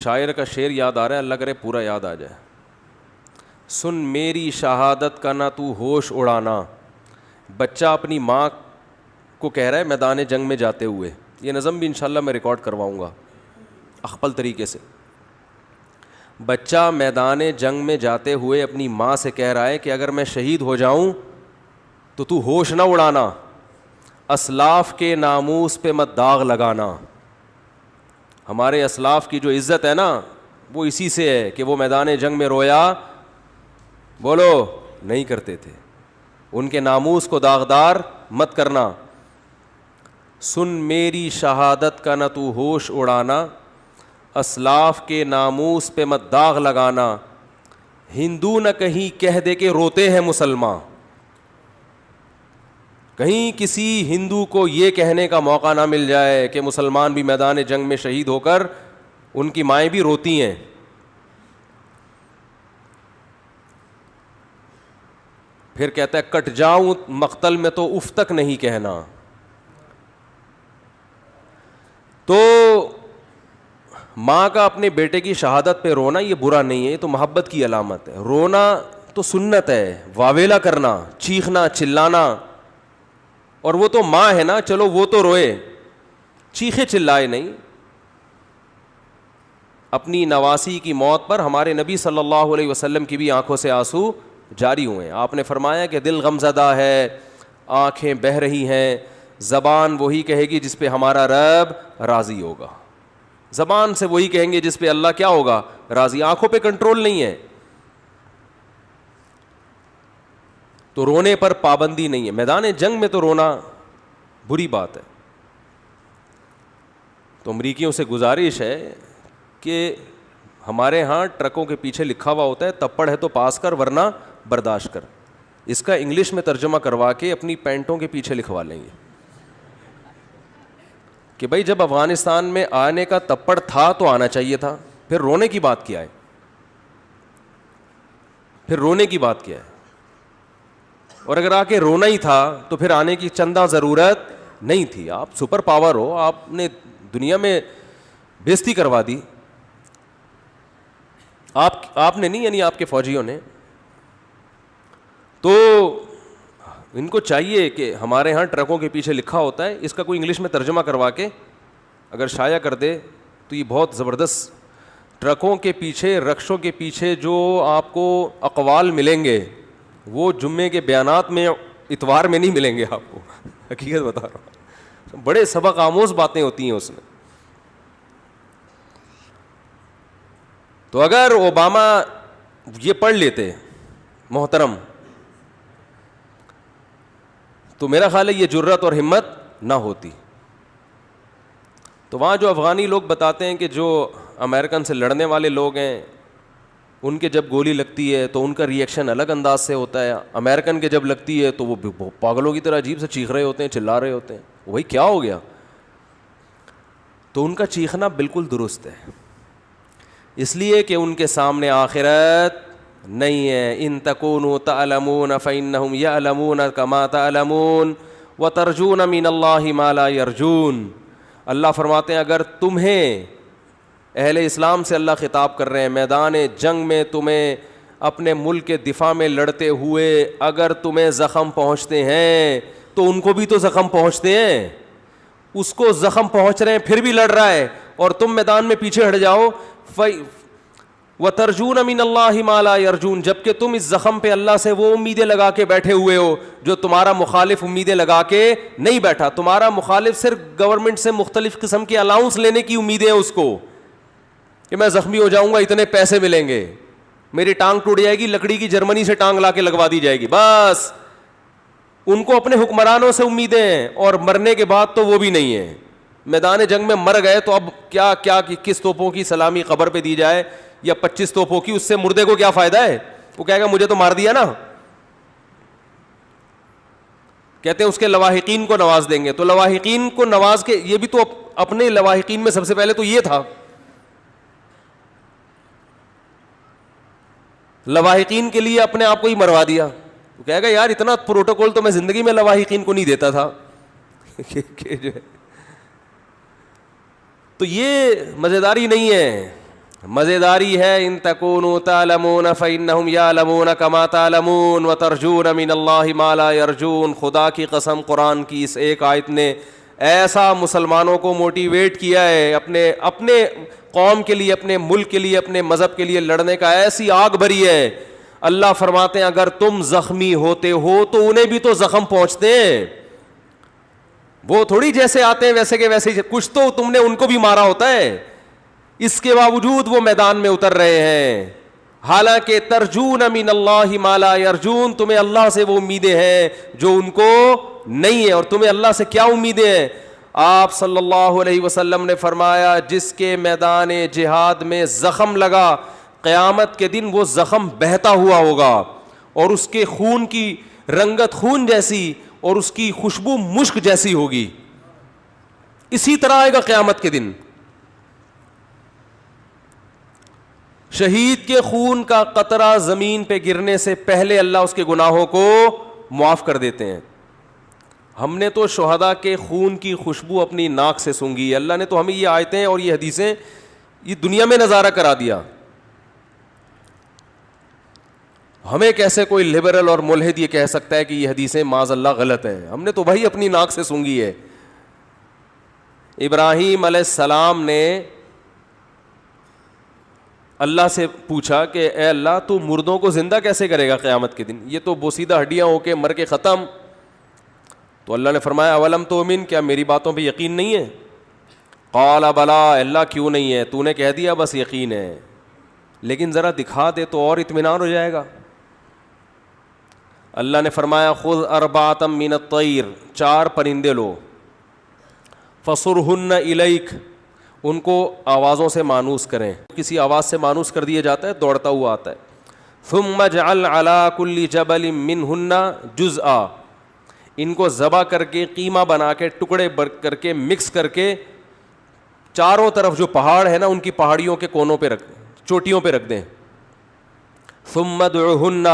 شاعر کا شعر یاد آ رہا ہے, اللہ کرے پورا یاد آ جائے. سن میری شہادت کا نہ تو ہوش اڑانا. بچہ اپنی ماں کو کہہ رہا ہے میدان جنگ میں جاتے ہوئے, یہ نظم بھی انشاءاللہ میں ریکارڈ کرواؤں گا اخپل طریقے سے. بچہ میدان جنگ میں جاتے ہوئے اپنی ماں سے کہہ رہا ہے کہ اگر میں شہید ہو جاؤں تو ہوش نہ اڑانا, اسلاف کے ناموس پہ مت داغ لگانا. ہمارے اسلاف کی جو عزت ہے نا وہ اسی سے ہے کہ وہ میدان جنگ میں رویا بولو نہیں کرتے تھے. ان کے ناموس کو داغدار مت کرنا. سن میری شہادت کا نہ تو ہوش اڑانا, اسلاف کے ناموس پہ مت داغ لگانا. ہندو نہ کہیں کہہ دے کہ روتے ہیں مسلمان. کہیں کسی ہندو کو یہ کہنے کا موقع نہ مل جائے کہ مسلمان بھی میدان جنگ میں شہید ہو کر ان کی مائیں بھی روتی ہیں. پھر کہتا ہے کٹ جاؤں مقتل میں تو اف تک نہیں کہنا. تو ماں کا اپنے بیٹے کی شہادت پہ رونا یہ برا نہیں ہے, یہ تو محبت کی علامت ہے. رونا تو سنت ہے, واویلا کرنا, چیخنا, چلانا. اور وہ تو ماں ہے نا, چلو وہ تو روئے, چیخے چلائے نہیں. اپنی نواسی کی موت پر ہمارے نبی صلی اللہ علیہ وسلم کی بھی آنکھوں سے آنسو جاری ہوئے. آپ نے فرمایا کہ دل غمزدہ ہے, آنکھیں بہہ رہی ہیں, زبان وہی کہے گی جس پہ ہمارا رب راضی ہوگا. زبان سے وہی کہیں گے جس پہ اللہ کیا ہوگا راضی. آنکھوں پہ کنٹرول نہیں ہے تو رونے پر پابندی نہیں ہے. میدان جنگ میں تو رونا بری بات ہے. تو امریکیوں سے گزارش ہے کہ ہمارے ہاں ٹرکوں کے پیچھے لکھا ہوا ہوتا ہے تپڑ ہے تو پاس کر ورنہ برداشت کر. اس کا انگلش میں ترجمہ کروا کے اپنی پینٹوں کے پیچھے لکھوا لیں گے کہ بھائی جب افغانستان میں آنے کا تپڑ تھا تو آنا چاہیے تھا, پھر رونے کی بات کیا ہے, پھر رونے کی بات کیا ہے. اور اگر آ کے رونا ہی تھا تو پھر آنے کی چندہ ضرورت نہیں تھی. آپ سپر پاور ہو, آپ نے دنیا میں بےزتی کروا دی. آپ نے نہیں, یعنی آپ کے فوجیوں نے. تو ان کو چاہیے کہ ہمارے ہاں ٹرکوں کے پیچھے لکھا ہوتا ہے, اس کا کوئی انگلش میں ترجمہ کروا کے اگر شائع کر دے تو یہ بہت زبردست. ٹرکوں کے پیچھے, رکشوں کے پیچھے جو آپ کو اقوال ملیں گے وہ جمعے کے بیانات میں, اتوار میں نہیں ملیں گے آپ کو. حقیقت بتا رہا ہوں, بڑے سبق آموز باتیں ہوتی ہیں اس میں. تو اگر اوباما یہ پڑھ لیتے محترم تو میرا خیال ہے یہ جرت اور ہمت نہ ہوتی. تو وہاں جو افغانی لوگ بتاتے ہیں کہ جو امریکن سے لڑنے والے لوگ ہیں ان کے جب گولی لگتی ہے تو ان کا ریئیکشن الگ انداز سے ہوتا ہے, امریکن کے جب لگتی ہے تو وہ پاگلوں کی طرح عجیب سے چیخ رہے ہوتے ہیں, چلا رہے ہوتے ہیں, وہی کیا ہو گیا. تو ان کا چیخنا بالکل درست ہے, اس لیے کہ ان کے سامنے آخرت نہیں ہے. ان تکونوا تعلمون فإنهم يعلمون كما تعلمون وترجون من الله ما لا يرجون. اللہ فرماتے ہیں اگر تمہیں, اہل اسلام سے اللہ خطاب کر رہے ہیں, میدان جنگ میں تمہیں اپنے ملک کے دفاع میں لڑتے ہوئے اگر تمہیں زخم پہنچتے ہیں تو ان کو بھی تو زخم پہنچتے ہیں. اس کو زخم پہنچ رہے ہیں پھر بھی لڑ رہا ہے اور تم میدان میں پیچھے ہٹ جاؤ. وَتَرْجُونَ مِنَ اللَّهِ مَا لَا يَرْجُونَ, جبکہ تم اس زخم پہ اللہ سے وہ امیدیں لگا کے بیٹھے ہوئے ہو جو تمہارا مخالف امیدیں لگا کے نہیں بیٹھا. تمہارا مخالف صرف گورنمنٹ سے مختلف قسم کے الاؤنس لینے کی امیدیں ہیں اس کو کہ میں زخمی ہو جاؤں گا اتنے پیسے ملیں گے, میری ٹانگ ٹوٹ جائے گی لکڑی کی جرمنی سے ٹانگ لا کے لگوا دی جائے گی. بس ان کو اپنے حکمرانوں سے امیدیں ہیں اور مرنے کے بعد تو وہ بھی نہیں ہے. میدان جنگ میں مر گئے تو اب کیا کس توپوں کی سلامی قبر پہ دی جائے یا 25 توپوں کی, اس سے مردے کو کیا فائدہ ہے. وہ کہے گا مجھے تو مار دیا نا. کہتے ہیں اس کے لواحقین کو نواز دیں گے. تو لواحقین کو نواز کے, یہ بھی تو اپنے لواحقین میں سب سے پہلے تو یہ تھا, لواحقین کے لیے اپنے آپ کو ہی مروا دیا. وہ کہے گا یار اتنا پروٹوکول تو میں زندگی میں لواحقین کو نہیں دیتا تھا. تو یہ مزیداری نہیں ہے. مزیداری ہے ان تکونوا تعلمون فانہم یعلمون کما تعلمون وترجون من اللہ ما لا یرجون. خدا کی قسم قرآن کی اس ایک آیت نے ایسا مسلمانوں کو موٹیویٹ کیا ہے اپنے قوم کے لیے, اپنے ملک کے لیے, اپنے مذہب کے لیے لڑنے کا, ایسی آگ بھری ہے. اللہ فرماتے ہیں اگر تم زخمی ہوتے ہو تو انہیں بھی تو زخم پہنچتے ہیں, وہ تھوڑی جیسے آتے ہیں ویسے کے ویسے, کچھ تو تم نے ان کو بھی مارا ہوتا ہے. اس کے باوجود وہ میدان میں اتر رہے ہیں. حالانکہ ترجون من اللہ ما لا یرجون, تمہیں اللہ سے وہ امیدیں ہیں جو ان کو نہیں ہے. اور تمہیں اللہ سے کیا امیدیں ہیں؟ آپ صلی اللہ علیہ وسلم نے فرمایا جس کے میدان جہاد میں زخم لگا, قیامت کے دن وہ زخم بہتا ہوا ہوگا اور اس کے خون کی رنگت خون جیسی اور اس کی خوشبو مشک جیسی ہوگی. اسی طرح آئے گا قیامت کے دن. شہید کے خون کا قطرہ زمین پہ گرنے سے پہلے اللہ اس کے گناہوں کو معاف کر دیتے ہیں. ہم نے تو شہداء کے خون کی خوشبو اپنی ناک سے سونگھی. اللہ نے تو ہمیں یہ آیتیں اور یہ حدیثیں یہ دنیا میں نظارہ کرا دیا. ہمیں کیسے کوئی لبرل اور ملحد یہ کہہ سکتا ہے کہ یہ حدیثیں معاذ اللہ غلط ہیں؟ ہم نے تو بھائی اپنی ناک سے سونگھی ہے. ابراہیم علیہ السلام نے اللہ سے پوچھا کہ اے اللہ تو مردوں کو زندہ کیسے کرے گا قیامت کے دن؟ یہ تو بوسیدہ ہڈیاں ہو کے مر کے ختم. تو اللہ نے فرمایا اولم تؤمن, کیا میری باتوں پہ یقین نہیں ہے؟ قال بلا, اللہ کیوں نہیں ہے, تو نے کہہ دیا بس یقین ہے, لیکن ذرا دکھا دے تو اور اطمینان ہو جائے گا. اللہ نے فرمایا خذ اربعۃ من الطیر, 4 پرندے لو, فصرہن الیک, ان کو آوازوں سے مانوس کریں. کسی آواز سے مانوس کر دیا جاتا ہے دوڑتا ہوا آتا ہے. ثم اجعل علی کل جبل منہن جزءا, ان کو ذبح کر کے قیمہ بنا کے ٹکڑے کر کے مکس کر کے چاروں طرف جو پہاڑ ہے نا ان کی پہاڑیوں کے کونوں پہ چوٹیوں پہ رکھ دیں. ثم ادعوہن,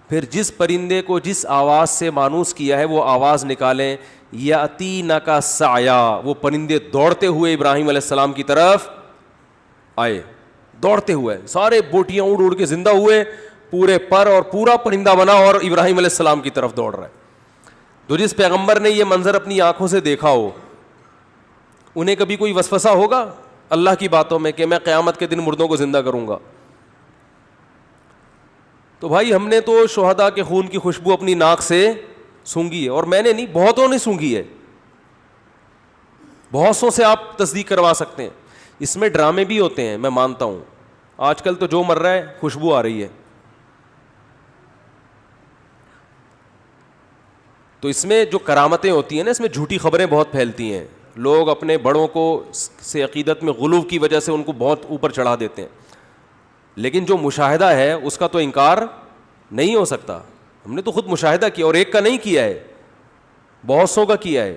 پھر جس پرندے کو جس آواز سے مانوس کیا ہے وہ آواز نکالیں. یاتینک سعیا, وہ پرندے دوڑتے ہوئے ابراہیم علیہ السلام کی طرف آئے, دوڑتے ہوئے, سارے بوٹیاں اڑ اڑ کے زندہ ہوئے, پورے پر اور پورا پرندہ بنا اور ابراہیم علیہ السلام کی طرف دوڑ رہا ہے. تو جس پیغمبر نے یہ منظر اپنی آنکھوں سے دیکھا ہو, انہیں کبھی کوئی وسوسہ ہوگا اللہ کی باتوں میں کہ میں قیامت کے دن مردوں کو زندہ کروں گا؟ تو بھائی ہم نے تو شہداء کے خون کی خوشبو اپنی ناک سے سونگھی ہے, اور میں نے نہیں, بہتوں نے سونگھی ہے. بہت سو سے آپ تصدیق کروا سکتے ہیں. اس میں ڈرامے بھی ہوتے ہیں, میں مانتا ہوں. آج کل تو جو مر رہا ہے خوشبو آ رہی ہے. تو اس میں جو کرامتیں ہوتی ہیں نا, اس میں جھوٹی خبریں بہت پھیلتی ہیں. لوگ اپنے بڑوں کو سے عقیدت میں غلو کی وجہ سے ان کو بہت اوپر چڑھا دیتے ہیں, لیکن جو مشاہدہ ہے اس کا تو انکار نہیں ہو سکتا. ہم نے تو خود مشاہدہ کیا, اور ایک کا نہیں کیا ہے, بہت سو کا کیا ہے.